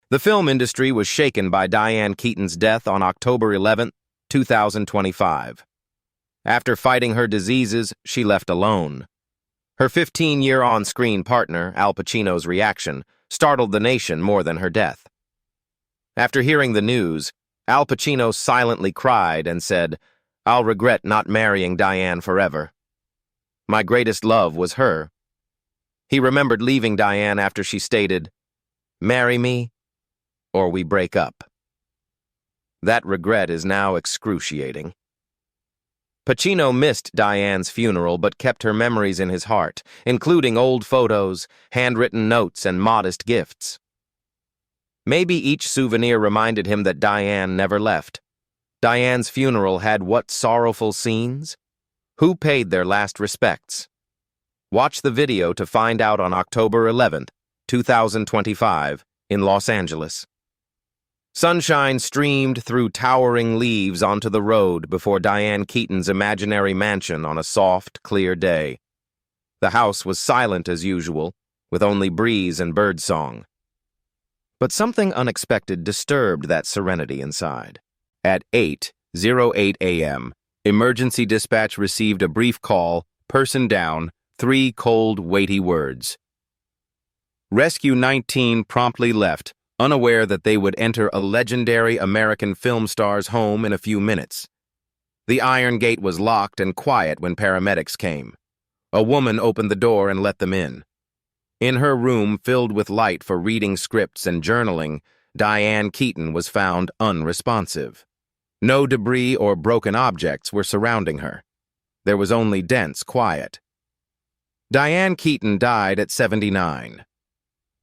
The film industry was shaken by Diane Keaton's death on October 11, 2025. After fighting her diseases, she left alone. Her 15-year on-screen partner, Al Pacino's reaction, startled the nation more than her death. After hearing the news, Al Pacino silently cried and said, "I'll regret not marrying Diane forever. My greatest love was her." He remembered leaving Diane after she stated, "Marry me, or we break up." That regret is now excruciating. Pacino missed Diane's funeral but kept her memories in his heart, including old photos, handwritten notes, and modest gifts. Maybe each souvenir reminded him that Diane never left. Diane's funeral had what sorrowful scenes? Who paid their last respects? Watch the video to find out on October 11th, 2025, in Los Angeles. Sunshine streamed through towering leaves onto the road before Diane Keaton's imaginary mansion on a soft, clear day. The house was silent as usual, with only breeze and birdsong. But something unexpected disturbed that serenity inside. At 8:08 a.m., emergency dispatch received a brief call, person down, 3 cold, weighty words. Rescue 19 promptly left, unaware that they would enter a legendary American film star's home in a few minutes. The iron gate was locked and quiet when paramedics came. A woman opened the door and let them in. In her room, filled with light for reading scripts and journaling, Diane Keaton was found unresponsive. No debris or broken objects were surrounding her. There was only dense quiet. Diane Keaton died at 79.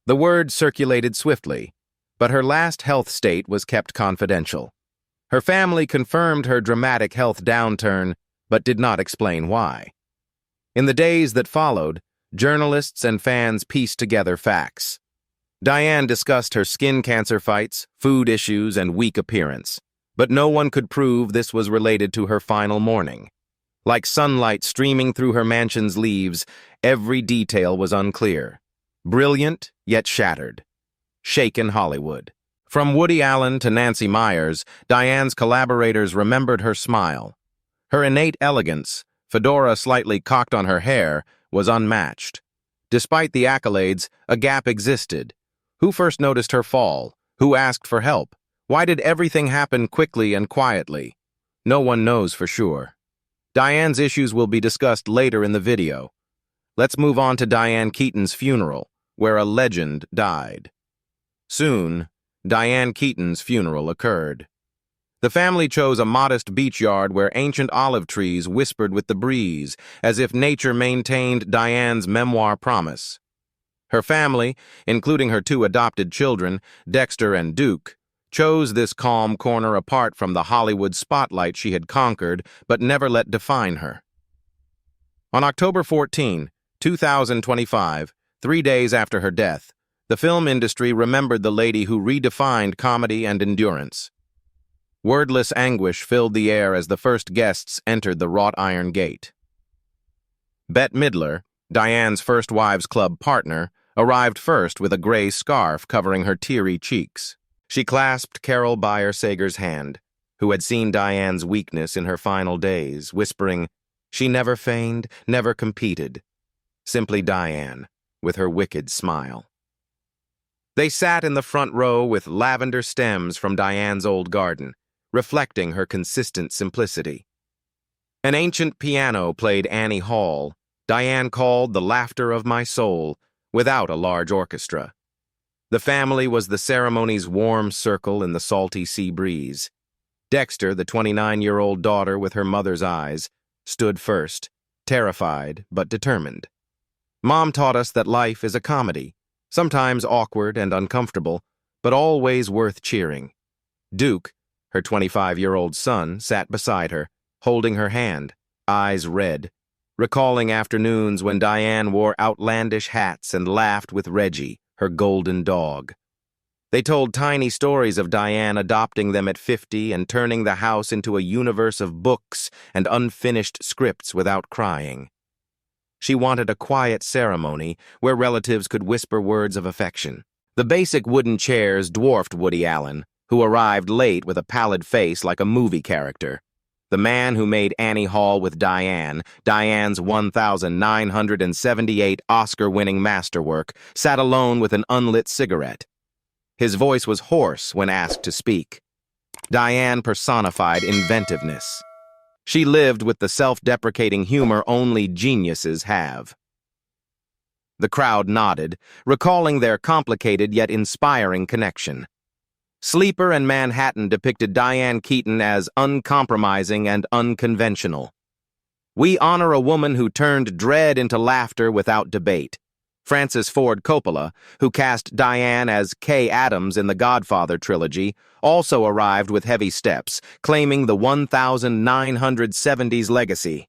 The word circulated swiftly, but her last health state was kept confidential. Her family confirmed her dramatic health downturn, but did not explain why. In the days that followed, journalists and fans pieced together facts. Diane discussed her skin cancer fights, food issues, and weak appearance, but no one could prove this was related to her final mourning. Like sunlight streaming through her mansion's leaves, every detail was unclear. Brilliant, yet shattered. Shaken Hollywood. From Woody Allen to Nancy Meyers, Diane's collaborators remembered her smile. Her innate elegance, fedora slightly cocked on her hair, was unmatched. Despite the accolades, a gap existed. Who first noticed her fall? Who asked for help? Why did everything happen quickly and quietly? No one knows for sure. Diane's issues will be discussed later in the video. Let's move on to Diane Keaton's funeral, where a legend died. Soon, Diane Keaton's funeral occurred. The family chose a modest beach yard where ancient olive trees whispered with the breeze, as if nature maintained Diane's memoir promise. Her family, including her 2 adopted children, Dexter and Duke, chose this calm corner apart from the Hollywood spotlight she had conquered but never let define her. On October 14, 2025, 3 days after her death, the film industry remembered the lady who redefined comedy and endurance. Wordless anguish filled the air as the first guests entered the wrought iron gate. Bette Midler, Diane's First Wives Club partner, arrived first with a gray scarf covering her teary cheeks. She clasped Carol Bayer Sager's hand, who had seen Diane's weakness in her final days, whispering, "She never feigned, never competed. Simply Diane, with her wicked smile." They sat in the front row with lavender stems from Diane's old garden, reflecting her consistent simplicity. An ancient piano played Annie Hall, Diane called the laughter of my soul, without a large orchestra. The family was the ceremony's warm circle in the salty sea breeze. Dexter, the 29-year-old daughter with her mother's eyes, stood first, terrified but determined. Mom taught us that life is a comedy, sometimes awkward and uncomfortable, but always worth cheering. Duke, her 25-year-old son, sat beside her, holding her hand, eyes red, recalling afternoons when Diane wore outlandish hats and laughed with Reggie, her golden dog. They told tiny stories of Diane adopting them at 50 and turning the house into a universe of books and unfinished scripts without crying. She wanted a quiet ceremony where relatives could whisper words of affection. The basic wooden chairs dwarfed Woody Allen, who arrived late with a pallid face like a movie character. The man who made Annie Hall with Diane, Diane's 1,978 Oscar-winning masterwork, sat alone with an unlit cigarette. His voice was hoarse when asked to speak. Diane personified inventiveness. She lived with the self-deprecating humor only geniuses have. The crowd nodded, recalling their complicated yet inspiring connection. Sleeper and Manhattan depicted Diane Keaton as uncompromising and unconventional. We honor a woman who turned dread into laughter without debate. Francis Ford Coppola, who cast Diane as Kay Adams in the Godfather trilogy, also arrived with heavy steps, claiming the 1970s legacy.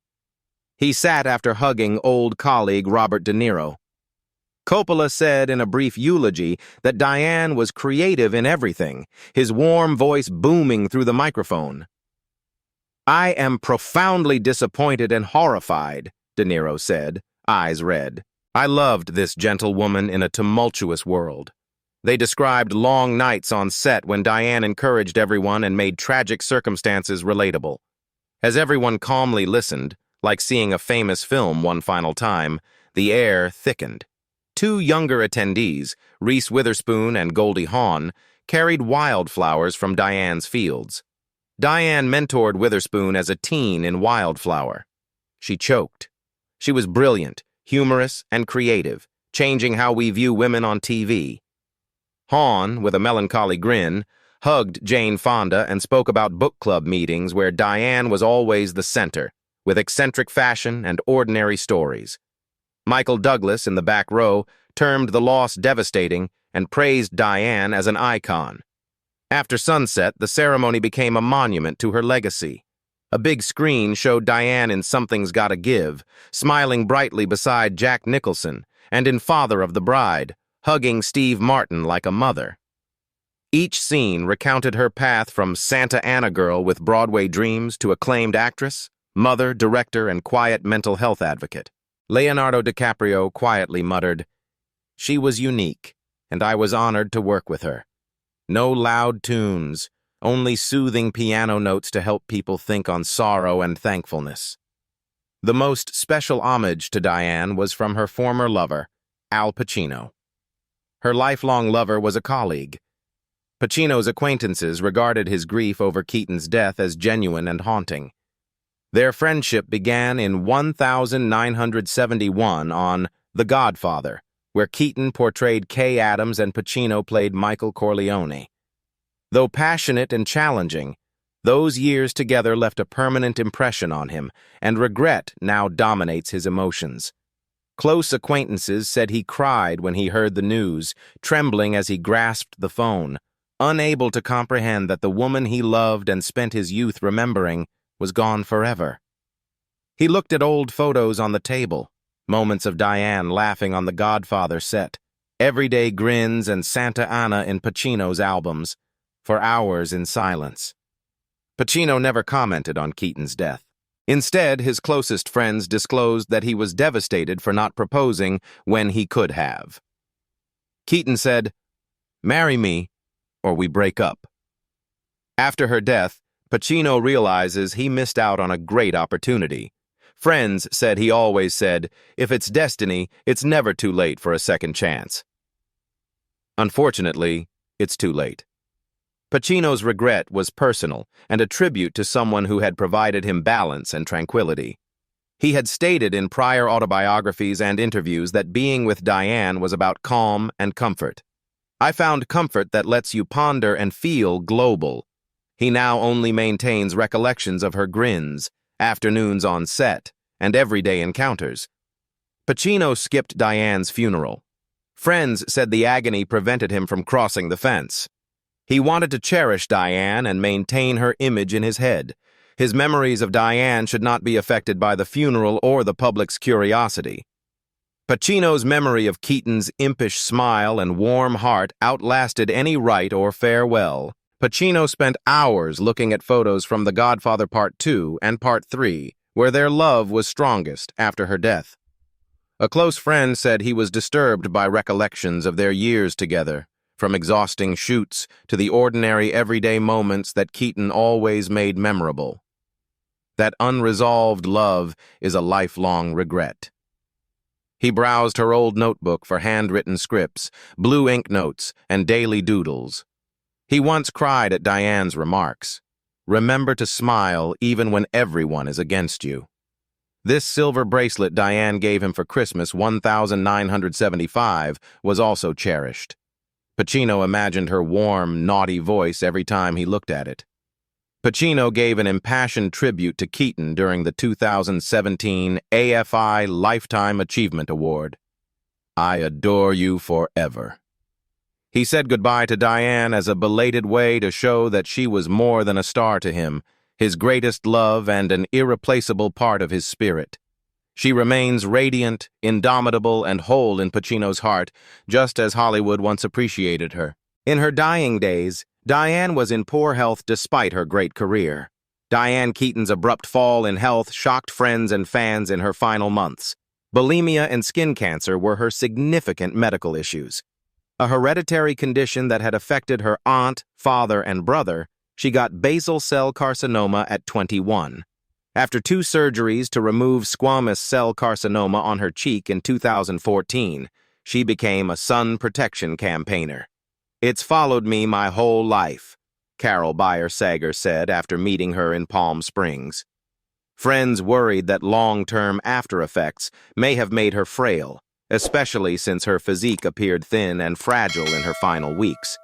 He sat after hugging old colleague Robert De Niro. Coppola said in a brief eulogy that Diane was creative in everything, his warm voice booming through the microphone. "I am profoundly disappointed and horrified," De Niro said, eyes red. "I loved this gentlewoman in a tumultuous world." They described long nights on set when Diane encouraged everyone and made tragic circumstances relatable. As everyone calmly listened, like seeing a famous film one final time, the air thickened. Two younger attendees, Reese Witherspoon and Goldie Hawn, carried wildflowers from Diane's fields. Diane mentored Witherspoon as a teen in Wildflower. She choked. She was brilliant, humorous, and creative, changing how we view women on TV. Hawn, with a melancholy grin, hugged Jane Fonda and spoke about book club meetings where Diane was always the center, with eccentric fashion and ordinary stories. Michael Douglas, in the back row, termed the loss devastating and praised Diane as an icon. After sunset, the ceremony became a monument to her legacy. A big screen showed Diane in Something's Gotta Give, smiling brightly beside Jack Nicholson, and in Father of the Bride, hugging Steve Martin like a mother. Each scene recounted her path from Santa Ana girl with Broadway dreams to acclaimed actress, mother, director, and quiet mental health advocate. Leonardo DiCaprio quietly muttered, "She was unique, and I was honored to work with her. No loud tunes, only soothing piano notes to help people think on sorrow and thankfulness." The most special homage to Diane was from her former lover, Al Pacino. Her lifelong lover was a colleague. Pacino's acquaintances regarded his grief over Keaton's death as genuine and haunting. Their friendship began in 1971 on The Godfather, where Keaton portrayed Kay Adams and Pacino played Michael Corleone. Though passionate and challenging, those years together left a permanent impression on him, and regret now dominates his emotions. Close acquaintances said he cried when he heard the news, trembling as he grasped the phone, unable to comprehend that the woman he loved and spent his youth remembering was gone forever. He looked at old photos on the table, moments of Diane laughing on the Godfather set, everyday grins and Santa Ana in Pacino's albums, for hours in silence. Pacino never commented on Keaton's death. Instead, his closest friends disclosed that he was devastated for not proposing when he could have. Keaton said, "Marry me, or we break up." After her death, Pacino realizes he missed out on a great opportunity. Friends said he always said, "If it's destiny, it's never too late for a second chance." Unfortunately, it's too late. Pacino's regret was personal and a tribute to someone who had provided him balance and tranquility. He had stated in prior autobiographies and interviews that being with Diane was about calm and comfort. "I found comfort that lets you ponder and feel global." He now only maintains recollections of her grins, afternoons on set, and everyday encounters. Pacino skipped Diane's funeral. Friends said the agony prevented him from crossing the fence. He wanted to cherish Diane and maintain her image in his head. His memories of Diane should not be affected by the funeral or the public's curiosity. Pacino's memory of Keaton's impish smile and warm heart outlasted any rite or farewell. Pacino spent hours looking at photos from The Godfather Part 2 and Part 3, where their love was strongest after her death. A close friend said he was disturbed by recollections of their years together, from exhausting shoots to the ordinary everyday moments that Keaton always made memorable. That unresolved love is a lifelong regret. He browsed her old notebook for handwritten scripts, blue ink notes, and daily doodles. He once cried at Diane's remarks, "Remember to smile even when everyone is against you." This silver bracelet Diane gave him for Christmas 1975 was also cherished. Pacino imagined her warm, naughty voice every time he looked at it. Pacino gave an impassioned tribute to Keaton during the 2017 AFI Lifetime Achievement Award. "I adore you forever." He said goodbye to Diane as a belated way to show that she was more than a star to him, his greatest love and an irreplaceable part of his spirit. She remains radiant, indomitable, and whole in Pacino's heart, just as Hollywood once appreciated her. In her dying days, Diane was in poor health despite her great career. Diane Keaton's abrupt fall in health shocked friends and fans in her final months. Bulimia and skin cancer were her significant medical issues. A hereditary condition that had affected her aunt, father, and brother, she got basal cell carcinoma at 21. After 2 surgeries to remove squamous cell carcinoma on her cheek in 2014, she became a sun protection campaigner. "It's followed me my whole life," Carol Bayer-Sager said after meeting her in Palm Springs. Friends worried that long-term after-effects may have made her frail, especially since her physique appeared thin and fragile in her final weeks.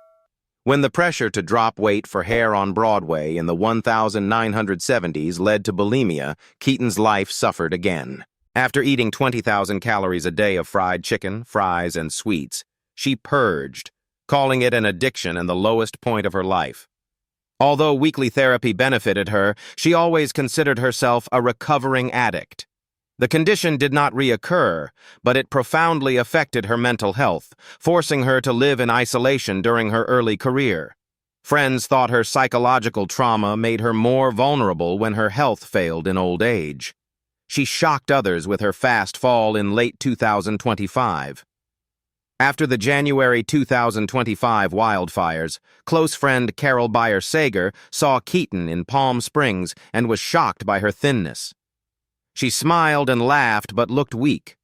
When the pressure to drop weight for Hair on Broadway in the 1970s led to bulimia, Keaton's life suffered again. After eating 20,000 calories a day of fried chicken, fries, and sweets, she purged, calling it an addiction and the lowest point of her life. Although weekly therapy benefited her, she always considered herself a recovering addict. The condition did not reoccur, but it profoundly affected her mental health, forcing her to live in isolation during her early career. Friends thought her psychological trauma made her more vulnerable when her health failed in old age. She shocked others with her fast fall in late 2025. After the January 2025 wildfires, close friend Carol Bayer-Sager saw Keaton in Palm Springs and was shocked by her thinness. She smiled and laughed but looked weak.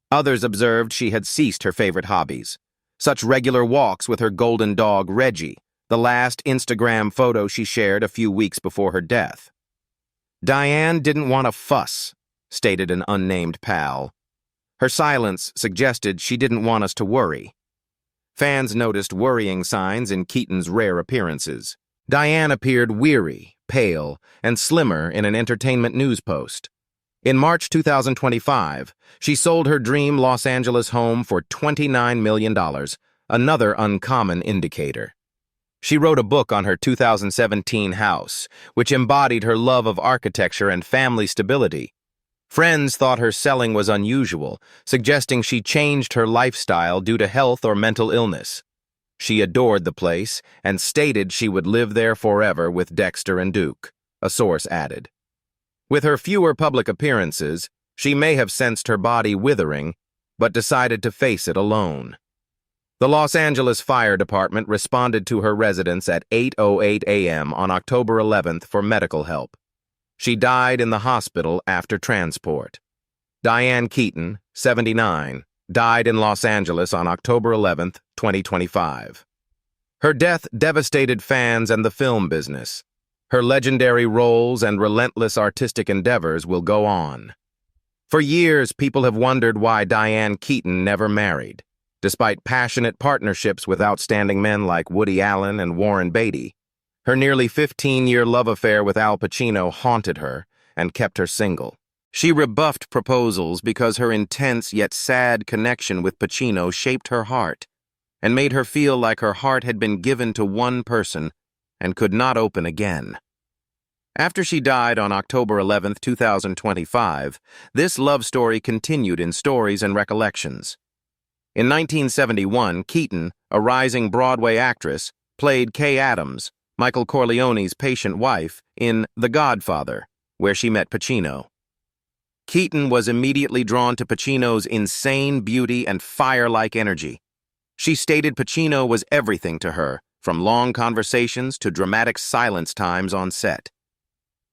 Others observed she had ceased her favorite hobbies, such regular walks with her golden dog Reggie, the last Instagram photo she shared a few weeks before her death. "Diane didn't want to fuss," stated an unnamed pal. Her silence suggested she didn't want us to worry. Fans noticed worrying signs in Keaton's rare appearances. Diane appeared weary, pale, and slimmer in an Entertainment News post. In March 2025, she sold her dream Los Angeles home for $29 million, another uncommon indicator. She wrote a book on her 2017 house, which embodied her love of architecture and family stability. Friends thought her selling was unusual, suggesting she changed her lifestyle due to health or mental illness. She adored the place and stated she would live there forever with Dexter and Duke, a source added. With her fewer public appearances, she may have sensed her body withering, but decided to face it alone. The Los Angeles Fire Department responded to her residence at 8:08 a.m. on October 11th for medical help. She died in the hospital after transport. Diane Keaton, 79, died in Los Angeles on October 11th, 2025. Her death devastated fans and the film business. Her legendary roles and relentless artistic endeavors will go on. For years, people have wondered why Diane Keaton never married. Despite passionate partnerships with outstanding men like Woody Allen and Warren Beatty, her nearly 15-year love affair with Al Pacino haunted her and kept her single. She rebuffed proposals because her intense yet sad connection with Pacino shaped her heart and made her feel like her heart had been given to one person and could not open again. After she died on October 11, 2025, this love story continued in stories and recollections. In 1971, Keaton, a rising Broadway actress, played Kay Adams, Michael Corleone's patient wife, in The Godfather, where she met Pacino. Keaton was immediately drawn to Pacino's insane beauty and fire-like energy. She stated Pacino was everything to her, from long conversations to dramatic silence times on set.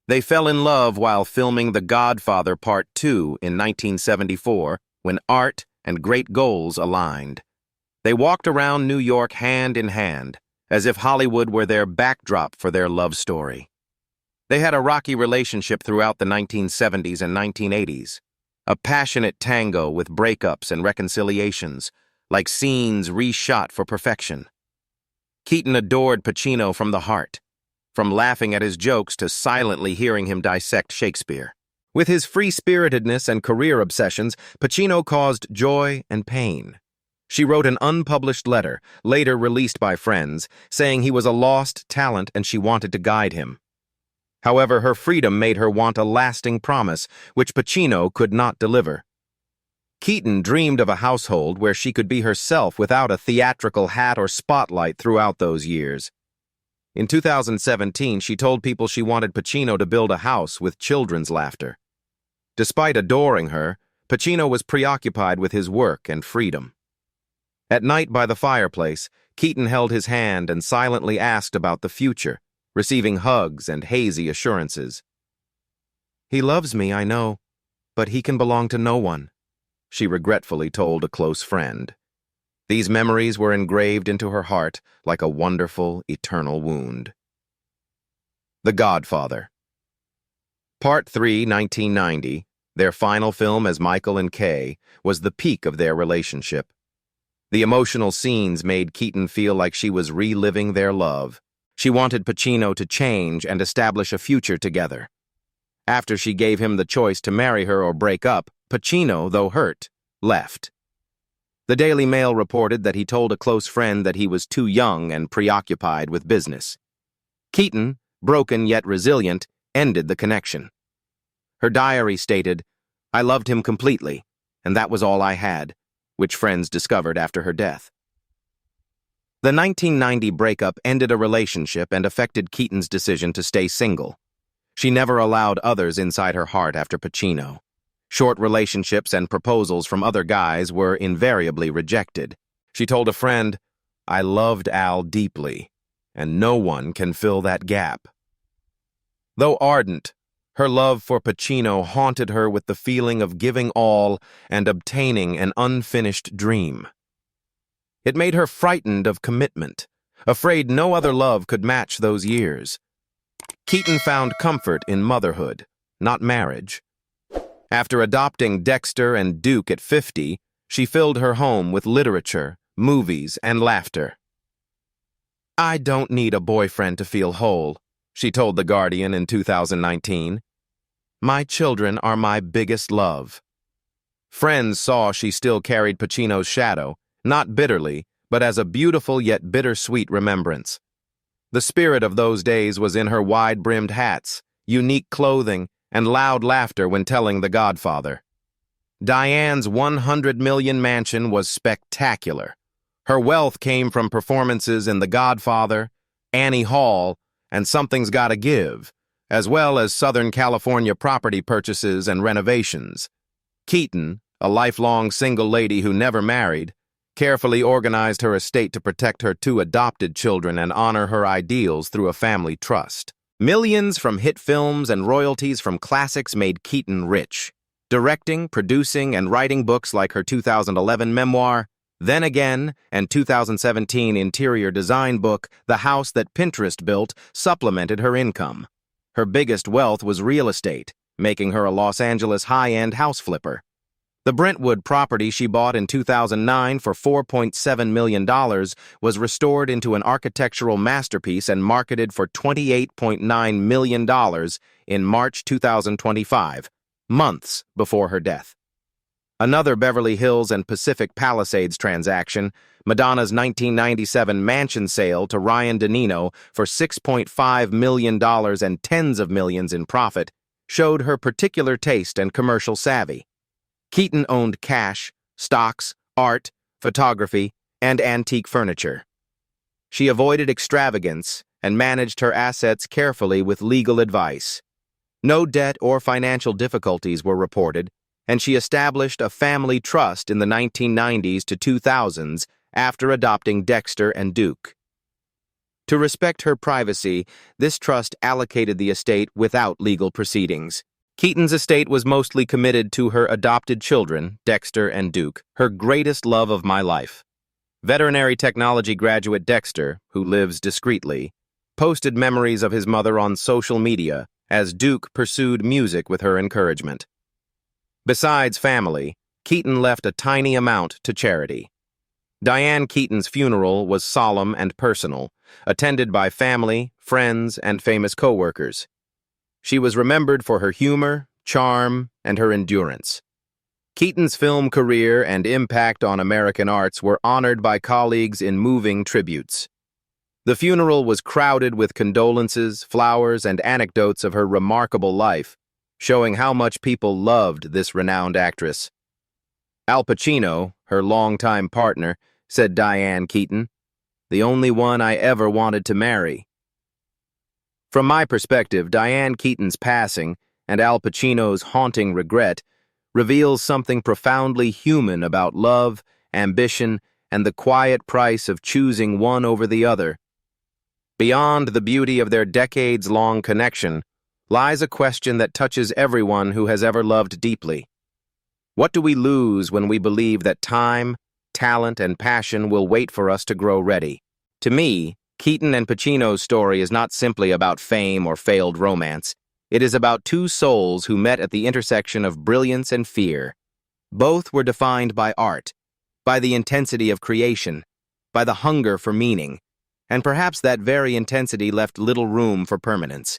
They fell in love while filming The Godfather Part 2 in 1974, when art and great goals aligned. They walked around New York hand in hand, as if Hollywood were their backdrop for their love story. They had a rocky relationship throughout the 1970s and 1980s, a passionate tango with breakups and reconciliations, like scenes reshot for perfection. Keaton adored Pacino from the heart, from laughing at his jokes to silently hearing him dissect Shakespeare. With his free-spiritedness and career obsessions, Pacino caused joy and pain. She wrote an unpublished letter, later released by friends, saying he was a lost talent and she wanted to guide him. However, her freedom made her want a lasting promise, which Pacino could not deliver. Keaton dreamed of a household where she could be herself without a theatrical hat or spotlight throughout those years. In 2017, she told people she wanted Pacino to build a house with children's laughter. Despite adoring her, Pacino was preoccupied with his work and freedom. At night by the fireplace, Keaton held his hand and silently asked about the future, receiving hugs and hazy assurances. "He loves me, I know, but he can belong to no one," she regretfully told a close friend. These memories were engraved into her heart like a wonderful, eternal wound. The Godfather. Part 3, 1990, their final film as Michael and Kay, was the peak of their relationship. The emotional scenes made Keaton feel like she was reliving their love. She wanted Pacino to change and establish a future together. After she gave him the choice to marry her or break up, Pacino, though hurt, left. The Daily Mail reported that he told a close friend that he was too young and preoccupied with business. Keaton, broken yet resilient, ended the connection. Her diary stated, "I loved him completely, and that was all I had," which friends discovered after her death. The 1990 breakup ended a relationship and affected Keaton's decision to stay single. She never allowed others inside her heart after Pacino. Short relationships and proposals from other guys were invariably rejected. She told a friend, "I loved Al deeply, and no one can fill that gap." Though ardent, her love for Pacino haunted her with the feeling of giving all and obtaining an unfinished dream. It made her frightened of commitment, afraid no other love could match those years. Keaton found comfort in motherhood, not marriage. After adopting Dexter and Duke at 50, she filled her home with literature, movies, and laughter. "I don't need a boyfriend to feel whole," she told The Guardian in 2019. "My children are my biggest love." Friends saw she still carried Pacino's shadow, not bitterly, but as a beautiful yet bittersweet remembrance. The spirit of those days was in her wide-brimmed hats, unique clothing, and loud laughter when telling The Godfather. Diane's $100 million mansion was spectacular. Her wealth came from performances in The Godfather, Annie Hall, and Something's Gotta Give, as well as Southern California property purchases and renovations. Keaton, a lifelong single lady who never married, carefully organized her estate to protect her 2 adopted children and honor her ideals through a family trust. Millions from hit films and royalties from classics made Keaton rich, directing, producing, and writing books like her 2011 memoir, Then Again, and 2017 interior design book, The House That Pinterest Built, supplemented her income. Her biggest wealth was real estate, making her a Los Angeles high-end house flipper. The Brentwood property she bought in 2009 for $4.7 million was restored into an architectural masterpiece and marketed for $28.9 million in March 2025, months before her death. Another Beverly Hills and Pacific Palisades transaction, Madonna's 1997 mansion sale to Ryan DeNino for $6.5 million and tens of millions in profit, showed her particular taste and commercial savvy. Keaton owned cash, stocks, art, photography, and antique furniture. She avoided extravagance and managed her assets carefully with legal advice. No debt or financial difficulties were reported, and she established a family trust in the 1990s to 2000s after adopting Dexter and Duke. To respect her privacy, this trust allocated the estate without legal proceedings. Keaton's estate was mostly committed to her adopted children, Dexter and Duke, her greatest love of my life. Veterinary technology graduate Dexter, who lives discreetly, posted memories of his mother on social media as Duke pursued music with her encouragement. Besides family, Keaton left a tiny amount to charity. Diane Keaton's funeral was solemn and personal, attended by family, friends, and famous co-workers. She was remembered for her humor, charm, and her endurance. Keaton's film career and impact on American arts were honored by colleagues in moving tributes. The funeral was crowded with condolences, flowers, and anecdotes of her remarkable life, showing how much people loved this renowned actress. Al Pacino, her longtime partner, said Diane Keaton, "The only one I ever wanted to marry." From my perspective, Diane Keaton's passing and Al Pacino's haunting regret reveals something profoundly human about love, ambition, and the quiet price of choosing one over the other. Beyond the beauty of their decades-long connection lies a question that touches everyone who has ever loved deeply. What do we lose when we believe that time, talent, and passion will wait for us to grow ready? To me, Keaton and Pacino's story is not simply about fame or failed romance. It is about two souls who met at the intersection of brilliance and fear. Both were defined by art, by the intensity of creation, by the hunger for meaning, and perhaps that very intensity left little room for permanence.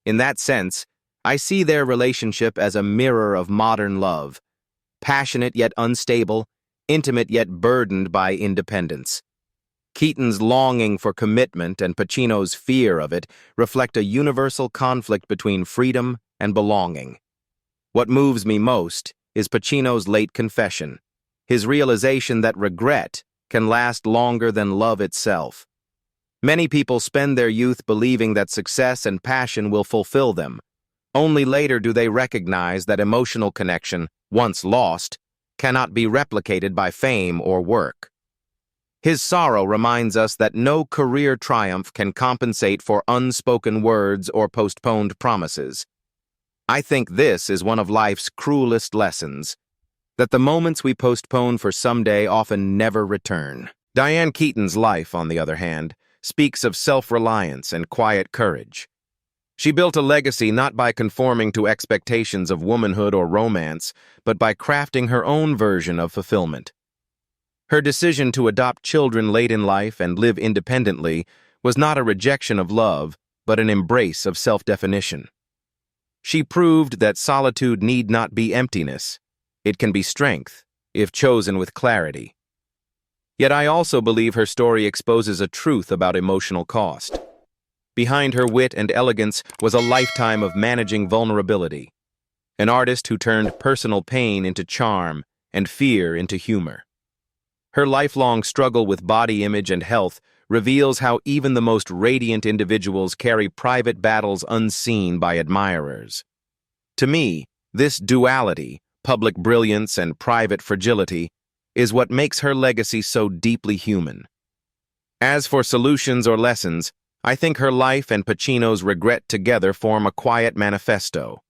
In that sense, I see their relationship as a mirror of modern love, passionate yet unstable, intimate yet burdened by independence. Keaton's longing for commitment and Pacino's fear of it reflect a universal conflict between freedom and belonging. What moves me most is Pacino's late confession, his realization that regret can last longer than love itself. Many people spend their youth believing that success and passion will fulfill them. Only later do they recognize that emotional connection, once lost, cannot be replicated by fame or work. His sorrow reminds us that no career triumph can compensate for unspoken words or postponed promises. I think this is one of life's cruelest lessons, that the moments we postpone for someday often never return. Diane Keaton's life, on the other hand, speaks of self-reliance and quiet courage. She built a legacy not by conforming to expectations of womanhood or romance, but by crafting her own version of fulfillment. Her decision to adopt children late in life and live independently was not a rejection of love, but an embrace of self-definition. She proved that solitude need not be emptiness. It can be strength, if chosen with clarity. Yet I also believe her story exposes a truth about emotional cost. Behind her wit and elegance was a lifetime of managing vulnerability, an artist who turned personal pain into charm and fear into humor. Her lifelong struggle with body image and health reveals how even the most radiant individuals carry private battles unseen by admirers. To me, this duality, public brilliance and private fragility, is what makes her legacy so deeply human. As for solutions or lessons, I think her life and Pacino's regret together form a quiet manifesto.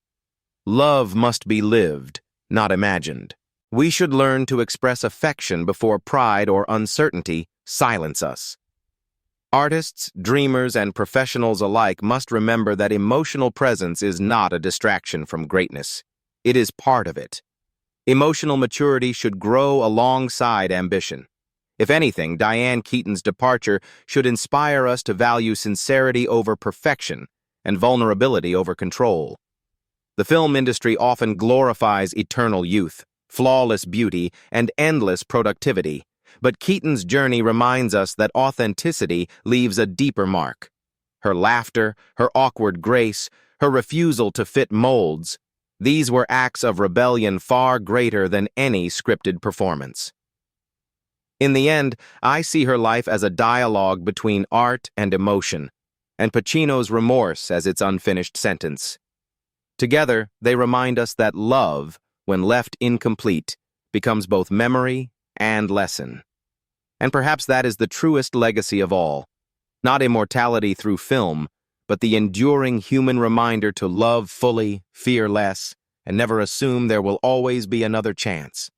Love must be lived, not imagined. We should learn to express affection before pride or uncertainty silence us. Artists, dreamers, and professionals alike must remember that emotional presence is not a distraction from greatness. It is part of it. Emotional maturity should grow alongside ambition. If anything, Diane Keaton's departure should inspire us to value sincerity over perfection and vulnerability over control. The film industry often glorifies eternal youth, flawless beauty, and endless productivity, but Keaton's journey reminds us that authenticity leaves a deeper mark. Her laughter, her awkward grace, her refusal to fit molds, these were acts of rebellion far greater than any scripted performance. In the end, I see her life as a dialogue between art and emotion, and Pacino's remorse as its unfinished sentence. Together, they remind us that love, when left incomplete, becomes both memory and lesson. And perhaps that is the truest legacy of all. Not immortality through film, but the enduring human reminder to love fully, fear less, and never assume there will always be another chance.